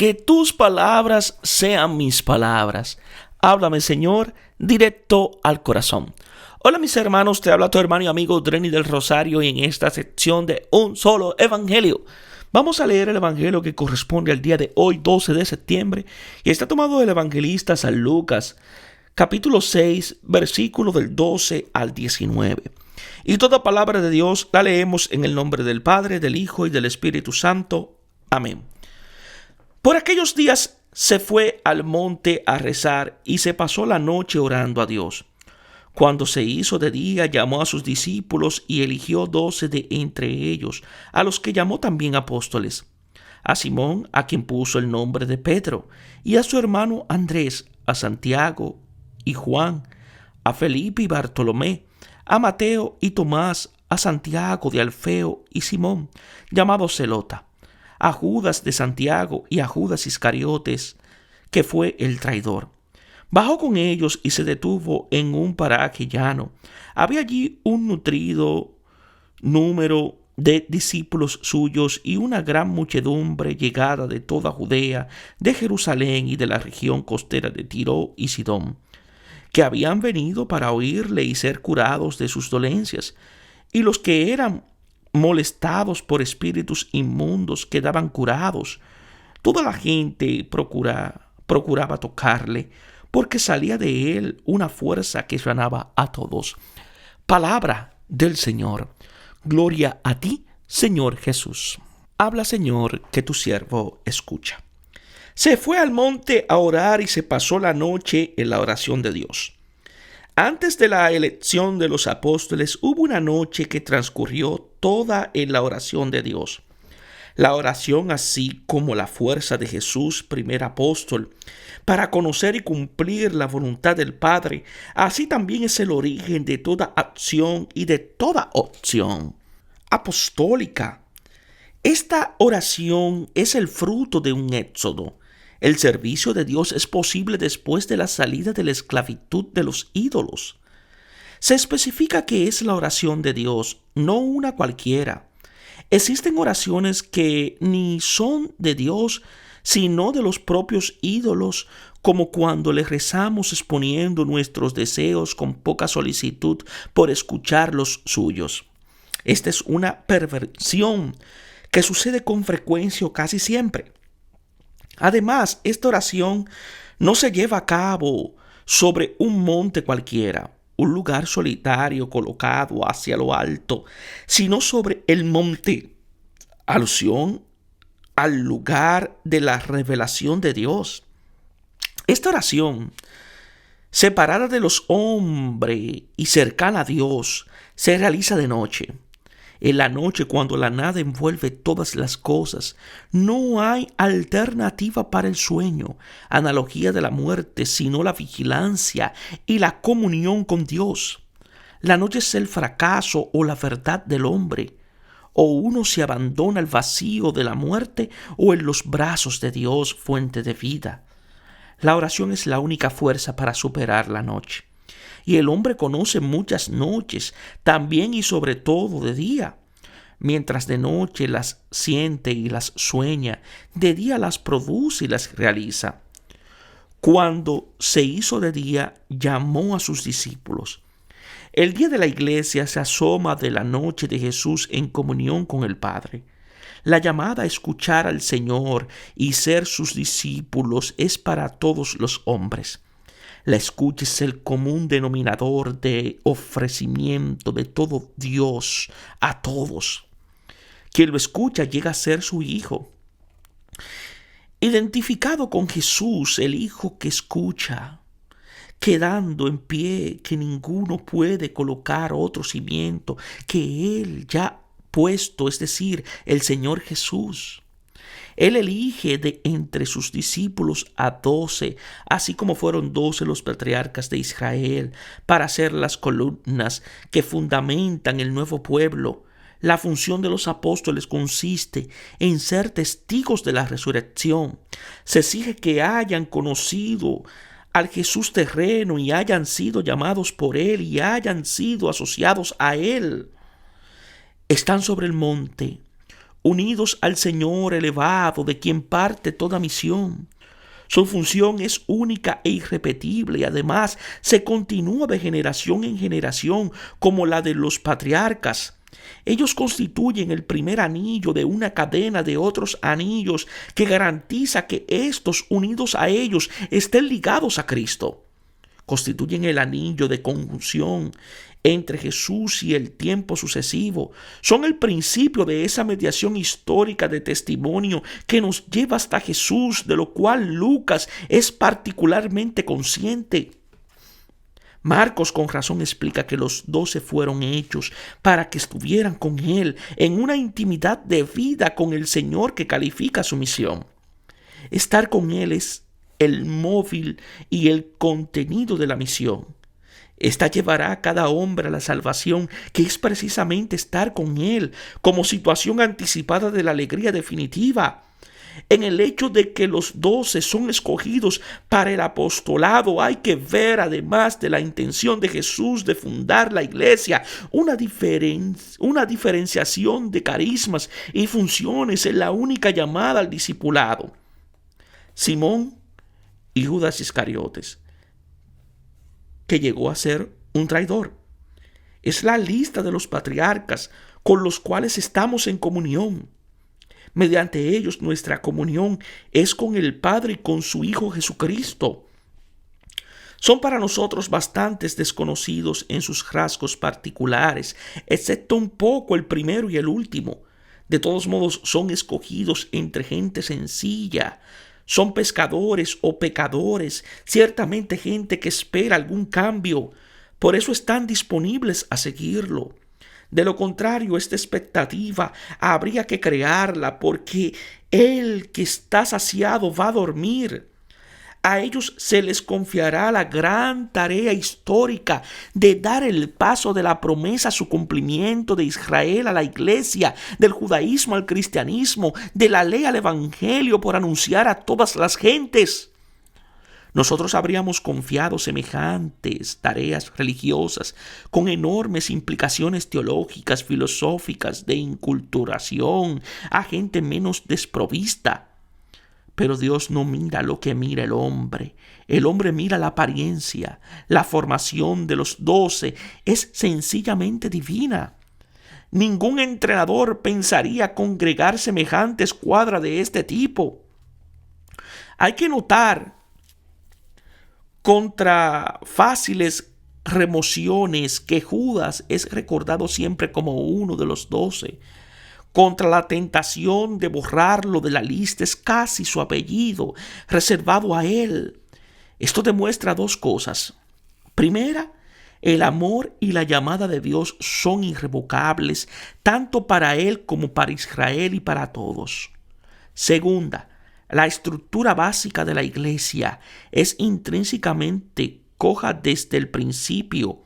Que tus palabras sean mis palabras. Háblame, Señor, directo al corazón. Hola mis hermanos, te habla tu hermano y amigo Drenny del Rosario y en esta sección de Un Solo Evangelio. Vamos a leer el Evangelio que corresponde al día de hoy, 12 de septiembre, y está tomado del evangelista San Lucas, capítulo 6, versículos del 12 al 19. Y toda palabra de Dios la leemos en el nombre del Padre, del Hijo y del Espíritu Santo. Amén. Por aquellos días se fue al monte a rezar y se pasó la noche orando a Dios. Cuando se hizo de día, llamó a sus discípulos y eligió 12 de entre ellos, a los que llamó también apóstoles: a Simón, a quien puso el nombre de Pedro, y a su hermano Andrés, a Santiago y Juan, a Felipe y Bartolomé, a Mateo y Tomás, a Santiago de Alfeo y Simón, llamado Zelota, a Judas de Santiago y a Judas Iscariotes, que fue el traidor. Bajó con ellos y se detuvo en un paraje llano. Había allí un nutrido número de discípulos suyos y una gran muchedumbre llegada de toda Judea, de Jerusalén y de la región costera de Tiro y Sidón, que habían venido para oírle y ser curados de sus dolencias. Y los que eran molestados por espíritus inmundos quedaban curados. Toda la gente procuraba tocarle, porque salía de él una fuerza que sanaba a todos. Palabra del Señor. Gloria a ti, Señor Jesús. Habla, Señor, que tu siervo escucha. Se fue al monte a orar y se pasó la noche en la oración de Dios. Antes de la elección de los apóstoles hubo una noche que transcurrió toda en la oración de Dios. La oración, así como la fuerza de Jesús, primer apóstol, para conocer y cumplir la voluntad del Padre, así también es el origen de toda acción y de toda opción apostólica. Esta oración es el fruto de un éxodo. El servicio de Dios es posible después de la salida de la esclavitud de los ídolos. Se especifica que es la oración de Dios, no una cualquiera. Existen oraciones que ni son de Dios, sino de los propios ídolos, como cuando le rezamos exponiendo nuestros deseos con poca solicitud por escuchar los suyos. Esta es una perversión que sucede con frecuencia o casi siempre. Además, esta oración no se lleva a cabo sobre un monte cualquiera, un lugar solitario colocado hacia lo alto, sino sobre el monte, alusión al lugar de la revelación de Dios. Esta oración, separada de los hombres y cercana a Dios, se realiza de noche. En la noche, cuando la nada envuelve todas las cosas, no hay alternativa para el sueño, analogía de la muerte, sino la vigilancia y la comunión con Dios. La noche es el fracaso o la verdad del hombre. O uno se abandona al vacío de la muerte o en los brazos de Dios, fuente de vida. La oración es la única fuerza para superar la noche. Y el hombre conoce muchas noches, también y sobre todo de día. Mientras de noche las siente y las sueña, de día las produce y las realiza. Cuando se hizo de día, llamó a sus discípulos. El día de la iglesia se asoma de la noche de Jesús en comunión con el Padre. La llamada a escuchar al Señor y ser sus discípulos es para todos los hombres. La escucha es el común denominador de ofrecimiento de todo Dios a todos. Quien lo escucha llega a ser su hijo. Identificado con Jesús, el hijo que escucha, quedando en pie, que ninguno puede colocar otro cimiento que él ya puesto, es decir, el Señor Jesús. Él elige de entre sus discípulos a 12, así como fueron 12 los patriarcas de Israel, para ser las columnas que fundamentan el nuevo pueblo. La función de los apóstoles consiste en ser testigos de la resurrección. Se exige que hayan conocido al Jesús terreno y hayan sido llamados por Él y hayan sido asociados a Él. Están sobre el monte, unidos al Señor elevado, de quien parte toda misión. Su función es única e irrepetible y además se continúa de generación en generación como la de los patriarcas. Ellos constituyen el primer anillo de una cadena de otros anillos que garantiza que estos unidos a ellos estén ligados a Cristo. Constituyen el anillo de conjunción entre Jesús y el tiempo sucesivo. Son el principio de esa mediación histórica de testimonio que nos lleva hasta Jesús, de lo cual Lucas es particularmente consciente. Marcos con razón explica que los 12 fueron hechos para que estuvieran con Él en una intimidad de vida con el Señor que califica su misión. Estar con Él es el móvil y el contenido de la misión. Esta llevará a cada hombre a la salvación, que es precisamente estar con Él, como situación anticipada de la alegría definitiva. En el hecho de que los 12 son escogidos para el apostolado, hay que ver, además de la intención de Jesús de fundar la iglesia, una diferenciación de carismas y funciones en la única llamada al discipulado. Simón y Judas Iscariotes, que llegó a ser un traidor. Es la lista de los patriarcas con los cuales estamos en comunión. Mediante ellos nuestra comunión es con el Padre y con su Hijo Jesucristo. Son para nosotros bastantes desconocidos en sus rasgos particulares, excepto un poco el primero y el último. De todos modos, son escogidos entre gente sencilla. Son pescadores o pecadores, ciertamente gente que espera algún cambio. Por eso están disponibles a seguirlo. De lo contrario, esta expectativa habría que crearla, porque el que está saciado va a dormir. A ellos se les confiará la gran tarea histórica de dar el paso de la promesa a su cumplimiento, de Israel a la iglesia, del judaísmo al cristianismo, de la ley al evangelio, por anunciar a todas las gentes. Nosotros habríamos confiado semejantes tareas religiosas con enormes implicaciones teológicas, filosóficas, de inculturación a gente menos desprovista. Pero Dios no mira lo que mira el hombre. El hombre mira la apariencia. La formación de los 12 es sencillamente divina. Ningún entrenador pensaría congregar semejante escuadra de este tipo. Hay que notar contra fáciles remociones que Judas es recordado siempre como uno de los 12. Contra la tentación de borrarlo de la lista es casi su apellido, reservado a él. Esto demuestra dos cosas. Primera, el amor y la llamada de Dios son irrevocables, tanto para él como para Israel y para todos. Segunda, la estructura básica de la iglesia es intrínsecamente coja desde el principio,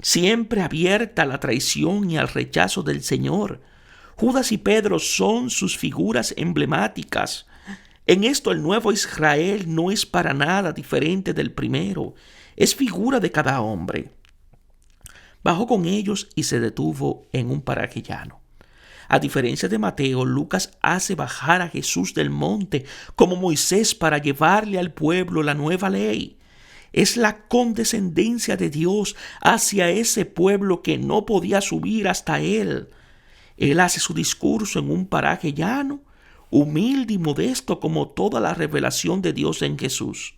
siempre abierta a la traición y al rechazo del Señor. Judas y Pedro son sus figuras emblemáticas. En esto el nuevo Israel no es para nada diferente del primero. Es figura de cada hombre. Bajó con ellos y se detuvo en un paraje llano. A diferencia de Mateo, Lucas hace bajar a Jesús del monte como Moisés para llevarle al pueblo la nueva ley. Es la condescendencia de Dios hacia ese pueblo que no podía subir hasta Él. Él hace su discurso en un paraje llano, humilde y modesto como toda la revelación de Dios en Jesús.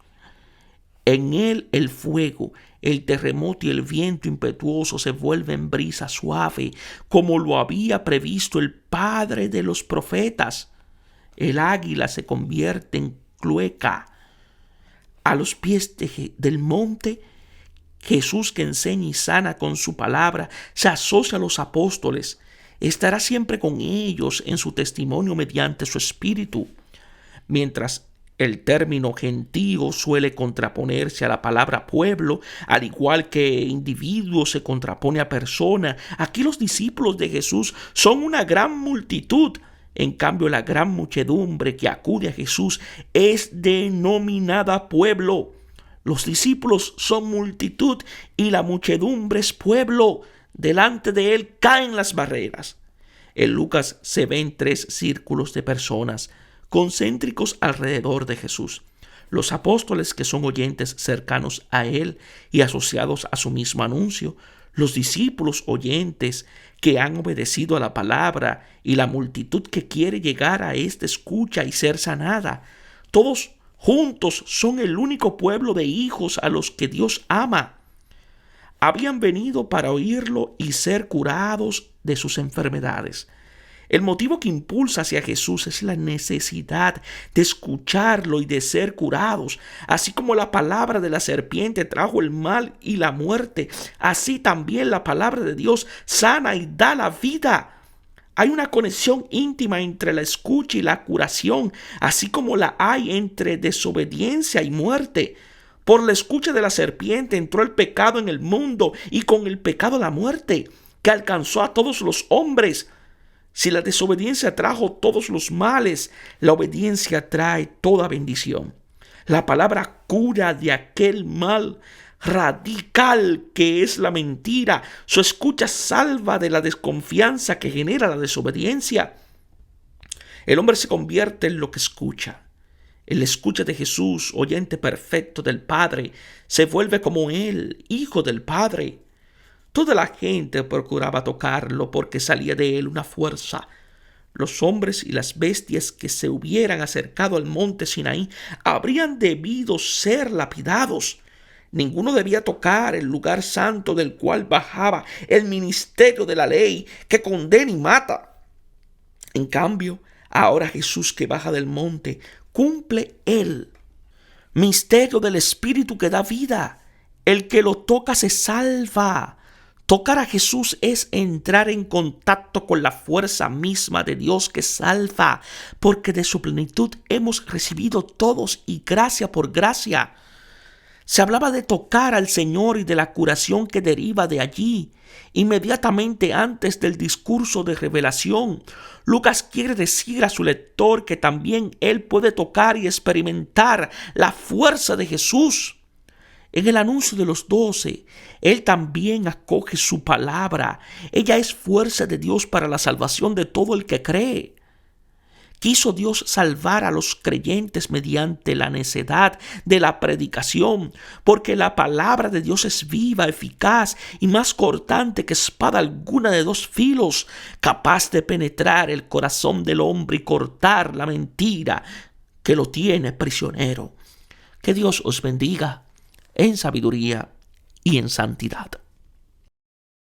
En Él el fuego, el terremoto y el viento impetuoso se vuelven brisa suave, como lo había previsto el Padre de los profetas. El águila se convierte en clueca. A los pies del monte, Jesús, que enseña y sana con su palabra, se asocia a los apóstoles. Estará siempre con ellos en su testimonio mediante su espíritu. Mientras el término gentío suele contraponerse a la palabra pueblo, al igual que individuo se contrapone a persona, aquí los discípulos de Jesús son una gran multitud. En cambio, la gran muchedumbre que acude a Jesús es denominada pueblo. Los discípulos son multitud y la muchedumbre es pueblo. Delante de él caen las barreras. En Lucas se ven 3 círculos de personas concéntricos alrededor de Jesús. Los apóstoles, que son oyentes cercanos a él y asociados a su mismo anuncio, los discípulos oyentes que han obedecido a la palabra y la multitud que quiere llegar a esta escucha y ser sanada. Todos juntos son el único pueblo de hijos a los que Dios ama. Habían venido para oírlo y ser curados de sus enfermedades. El motivo que impulsa hacia Jesús es la necesidad de escucharlo y de ser curados. Así como la palabra de la serpiente trajo el mal y la muerte, así también la palabra de Dios sana y da la vida. Hay una conexión íntima entre la escucha y la curación, así como la hay entre desobediencia y muerte. Por la escucha de la serpiente entró el pecado en el mundo y con el pecado la muerte, que alcanzó a todos los hombres. Si la desobediencia trajo todos los males, la obediencia trae toda bendición. La palabra cura de aquel mal radical que es la mentira. Su escucha salva de la desconfianza que genera la desobediencia. El hombre se convierte en lo que escucha. El escucha de Jesús, oyente perfecto del Padre, se vuelve como él, hijo del Padre. Toda la gente procuraba tocarlo porque salía de él una fuerza. Los hombres y las bestias que se hubieran acercado al monte Sinaí habrían debido ser lapidados. Ninguno debía tocar el lugar santo del cual bajaba el ministerio de la ley que condena y mata. En cambio, ahora Jesús, que baja del monte, cumple el misterio del Espíritu que da vida. El que lo toca se salva. Tocar a Jesús es entrar en contacto con la fuerza misma de Dios que salva, porque de su plenitud hemos recibido todos y gracia por gracia. Se hablaba de tocar al Señor y de la curación que deriva de allí. Inmediatamente antes del discurso de revelación, Lucas quiere decir a su lector que también él puede tocar y experimentar la fuerza de Jesús. En el anuncio de los 12, él también acoge su palabra. Ella es fuerza de Dios para la salvación de todo el que cree. Quiso Dios salvar a los creyentes mediante la necedad de la predicación, porque la palabra de Dios es viva, eficaz y más cortante que espada alguna de 2 filos, capaz de penetrar el corazón del hombre y cortar la mentira que lo tiene prisionero. Que Dios os bendiga en sabiduría y en santidad.